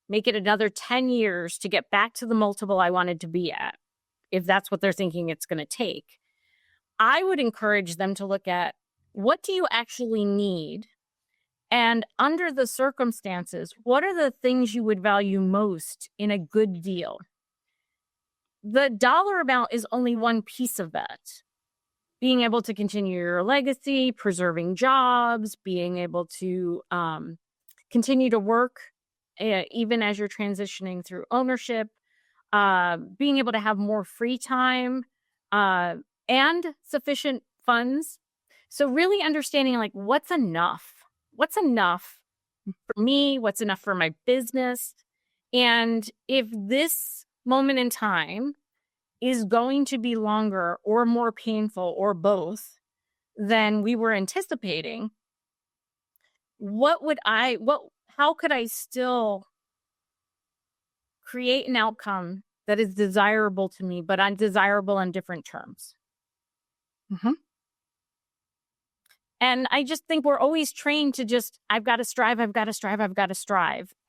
make it another 10 years to get back to the multiple I wanted to be at, if that's what they're thinking it's going to take, I would encourage them to look at what do you actually need? And under the circumstances, what are the things you would value most in a good deal? The dollar amount is only one piece of that. Being able to continue your legacy, preserving jobs, being able to continue to work even as you're transitioning through ownership, being able to have more free time and sufficient funds. So really understanding like what's enough for me, what's enough for my business. And if this moment in time is going to be longer or more painful or both than we were anticipating, how could I still create an outcome that is desirable to me, but undesirable on different terms? Mhm. And I just think we're always trained to just, I've got to strive.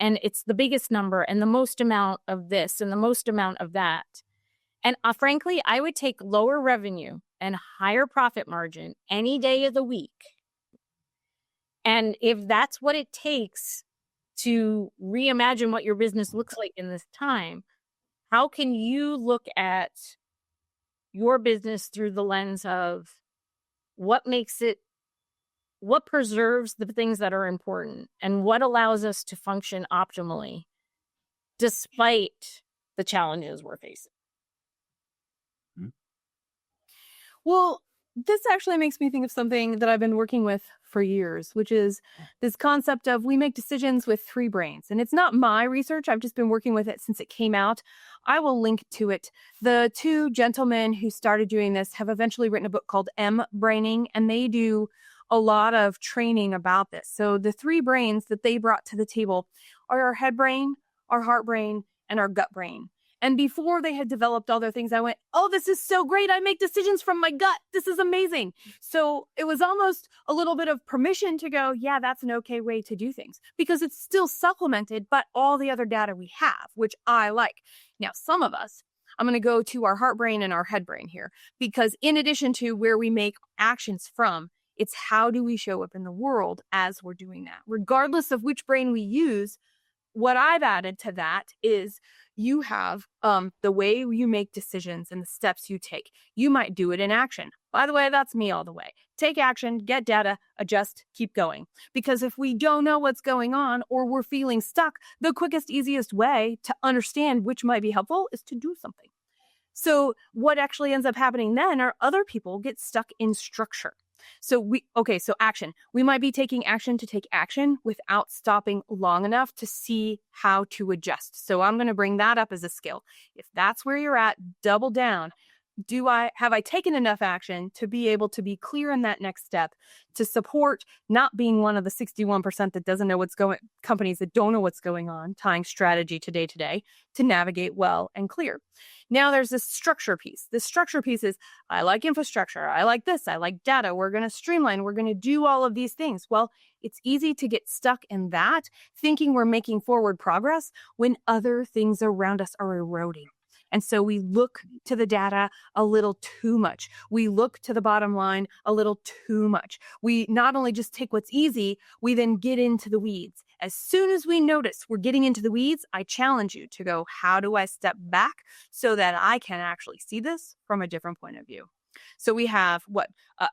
And it's the biggest number and the most amount of this and the most amount of that. And frankly, I would take lower revenue and higher profit margin any day of the week. And if that's what it takes to reimagine what your business looks like in this time, how can you look at your business through the lens of what preserves the things that are important and what allows us to function optimally despite the challenges we're facing? Well, this actually makes me think of something that I've been working with for years, which is this concept of we make decisions with three brains. And it's not my research. I've just been working with it since it came out. I will link to it. The two gentlemen who started doing this have eventually written a book called M-Braining, and they do a lot of training about this. So the three brains that they brought to the table are our head brain, our heart brain, and our gut brain. And before they had developed all their things, I went, oh, this is so great. I make decisions from my gut. This is amazing. So it was almost a little bit of permission to go, yeah, that's an okay way to do things because it's still supplemented, but all the other data we have, which I like. Now, some of us, I'm going to go to our heart brain and our head brain here, because in addition to where we make actions from, it's how do we show up in the world as we're doing that, regardless of which brain we use. What I've added to that is you have the way you make decisions and the steps you take. You might do it in action. By the way, that's me all the way. Take action, get data, adjust, keep going. Because if we don't know what's going on or we're feeling stuck, the quickest, easiest way to understand which might be helpful is to do something. So what actually ends up happening then are other people get stuck in structure. So action. We might be taking action to take action without stopping long enough to see how to adjust. So I'm going to bring that up as a skill. If that's where you're at, double down. Have I taken enough action to be able to be clear in that next step to support not being one of the 61% that doesn't know companies that don't know what's going on, tying strategy to day to navigate well and clear. Now there's this structure piece. This structure piece is, I like infrastructure. I like this. I like data. We're going to streamline. We're going to do all of these things. Well, it's easy to get stuck in that, thinking we're making forward progress when other things around us are eroding. And so we look to the data a little too much. We look to the bottom line a little too much. We not only just take what's easy, we then get into the weeds. As soon as we notice we're getting into the weeds, I challenge you to go, how do I step back so that I can actually see this from a different point of view? So we have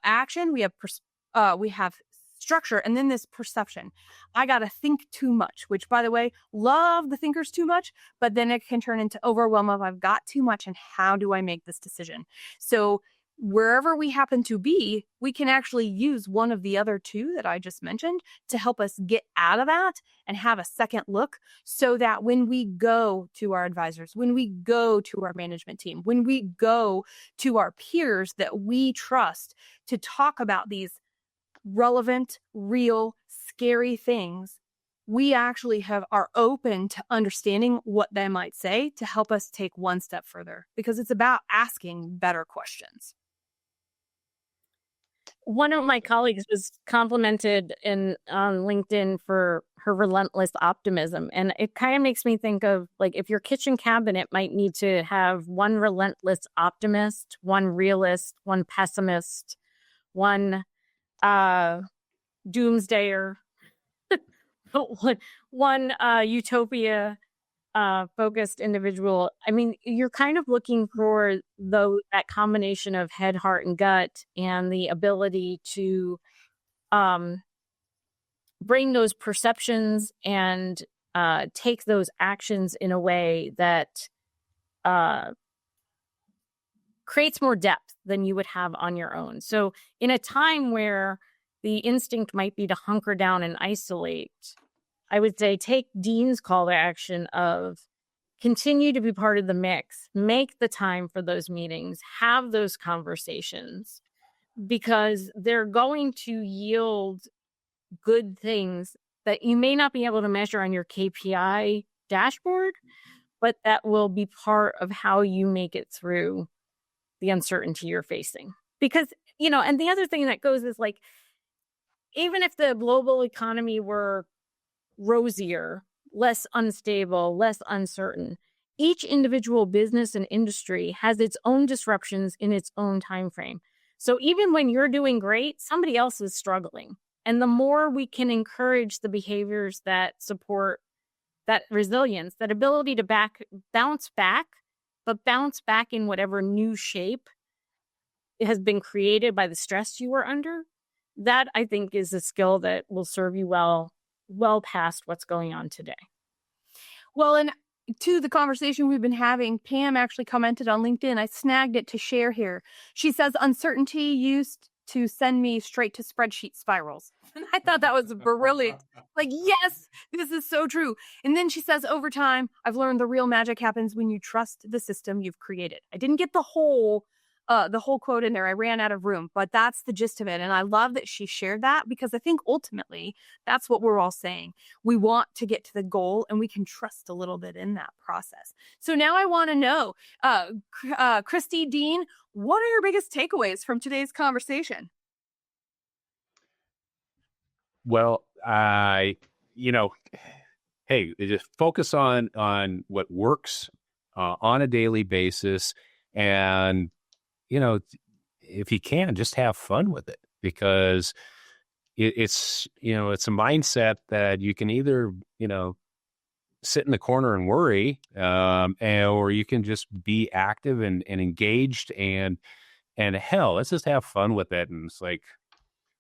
action, we have structure, and then this perception. I got to think too much, which, by the way, love the thinkers too much, but then it can turn into overwhelm of I've got too much and how do I make this decision? So wherever we happen to be, we can actually use one of the other two that I just mentioned to help us get out of that and have a second look so that when we go to our advisors, when we go to our management team, when we go to our peers that we trust to talk about these relevant, real, scary things, we actually are open to understanding what they might say to help us take one step further, because it's about asking better questions. One of my colleagues was complimented on LinkedIn for her relentless optimism. And it kind of makes me think of, like, if your kitchen cabinet might need to have one relentless optimist, one realist, one pessimist, one doomsdayer, one utopia focused individual. I mean, you're kind of looking for that combination of head, heart, and gut, and the ability to bring those perceptions and take those actions in a way that creates more depth than you would have on your own. So in a time where the instinct might be to hunker down and isolate, I would say take Dean's call to action of continue to be part of the mix, make the time for those meetings, have those conversations, because they're going to yield good things that you may not be able to measure on your KPI dashboard, but that will be part of how you make it through the uncertainty you're facing. Because, and the other thing that goes is, like, even if the global economy were rosier, less unstable, less uncertain, each individual business and industry has its own disruptions in its own time frame. So even when you're doing great, somebody else is struggling. And the more we can encourage the behaviors that support that resilience, that ability to bounce back, but bounce back in whatever new shape has been created by the stress you were under, that I think is a skill that will serve you well past what's going on today. Well, and to the conversation we've been having, Pam actually commented on LinkedIn. I snagged it to share here. She says, uncertainty used to send me straight to spreadsheet spirals. And I thought that was brilliant. Like, yes, this is so true. And then she says, over time, I've learned the real magic happens when you trust the system you've created. I didn't get the whole quote in there. I ran out of room, but that's the gist of it. And I love that she shared that, because I think ultimately that's what we're all saying. We want to get to the goal, and we can trust a little bit in that process. So now I want to know, Christy, Dean, what are your biggest takeaways from today's conversation? Well, hey, just focus on what works on a daily basis, and if you can, just have fun with it, because it's a mindset that you can either, sit in the corner and worry, or you can just be active and engaged, and hell, let's just have fun with it. And it's like,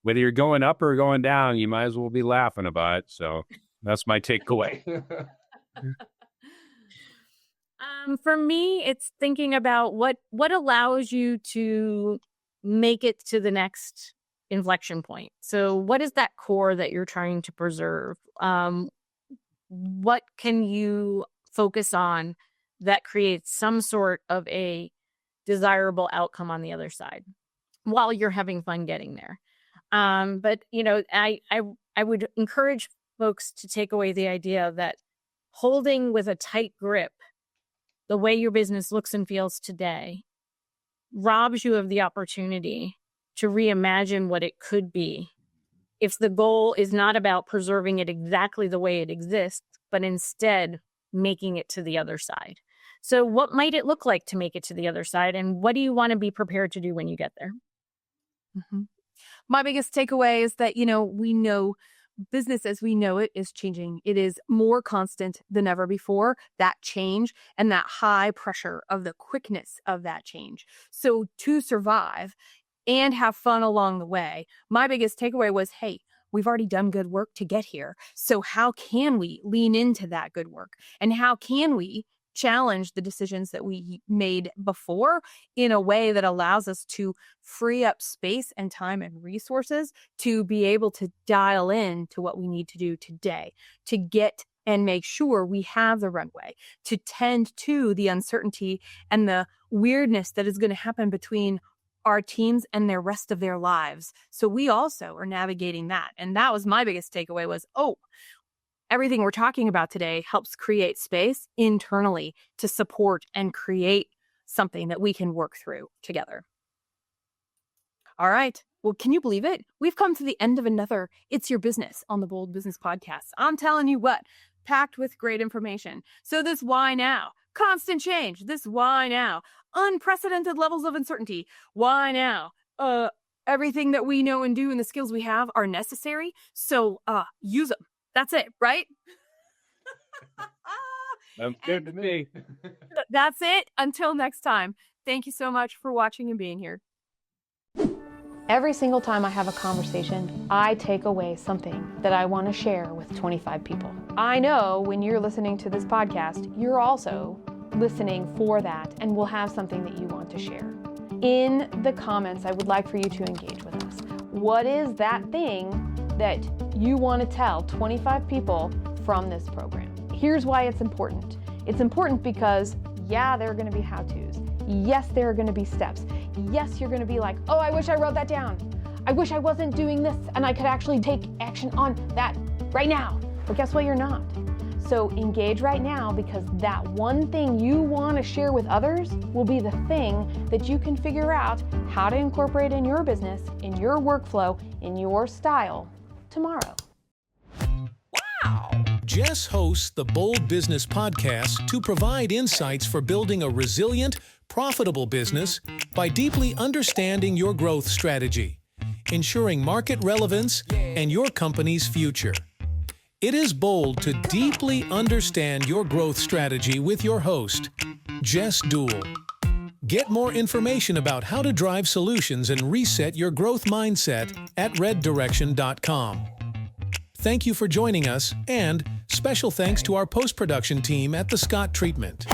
whether you're going up or going down, you might as well be laughing about it. So that's my takeaway. For me, it's thinking about what allows you to make it to the next inflection point. So what is that core that you're trying to preserve? What can you focus on that creates some sort of a desirable outcome on the other side while you're having fun getting there? But I would encourage folks to take away the idea that holding with a tight grip the way your business looks and feels today robs you of the opportunity to reimagine what it could be if the goal is not about preserving it exactly the way it exists, but instead making it to the other side. So what might it look like to make it to the other side? And what do you want to be prepared to do when you get there? Mm-hmm. My biggest takeaway is that, we know business as we know it is changing. It is more constant than ever before, that change and that high pressure of the quickness of that change. So to survive and have fun along the way, my biggest takeaway was, hey, we've already done good work to get here. So how can we lean into that good work? And how can we challenge the decisions that we made before in a way that allows us to free up space and time and resources to be able to dial in to what we need to do today to get and make sure we have the runway to tend to the uncertainty and the weirdness that is going to happen between our teams and their rest of their lives. So we also are navigating that. And that was my biggest takeaway was, everything we're talking about today helps create space internally to support and create something that we can work through together. All right. Well, can you believe it? We've come to the end of another It's Your Business on the Bold Business Podcast. I'm telling you what, packed with great information. So this why now? Constant change. This why now? Unprecedented levels of uncertainty. Why now? Everything that we know and do and the skills we have are necessary. So use them. That's it, right? Sounds good to me. That's it. Until next time. Thank you so much for watching and being here. Every single time I have a conversation, I take away something that I want to share with 25 people. I know when you're listening to this podcast, you're also listening for that and will have something that you want to share. In the comments, I would like for you to engage with us. What is that thing that you want to tell 25 people from this program? Here's why it's important. It's important because, yeah, there are going to be how-tos. Yes, there are going to be steps. Yes, you're going to be like, oh, I wish I wrote that down. I wish I wasn't doing this and I could actually take action on that right now. But guess what? You're not. So engage right now, because that one thing you want to share with others will be the thing that you can figure out how to incorporate in your business, in your workflow, in your style tomorrow. Wow! Jess hosts the Bold Business Podcast to provide insights for building a resilient, profitable business by deeply understanding your growth strategy, ensuring market relevance, and your company's future. It is bold to deeply understand your growth strategy with your host, Jess Dewell. Get more information about how to drive solutions and reset your growth mindset at reddirection.com. Thank you for joining us, and special thanks to our post-production team at The Scott Treatment.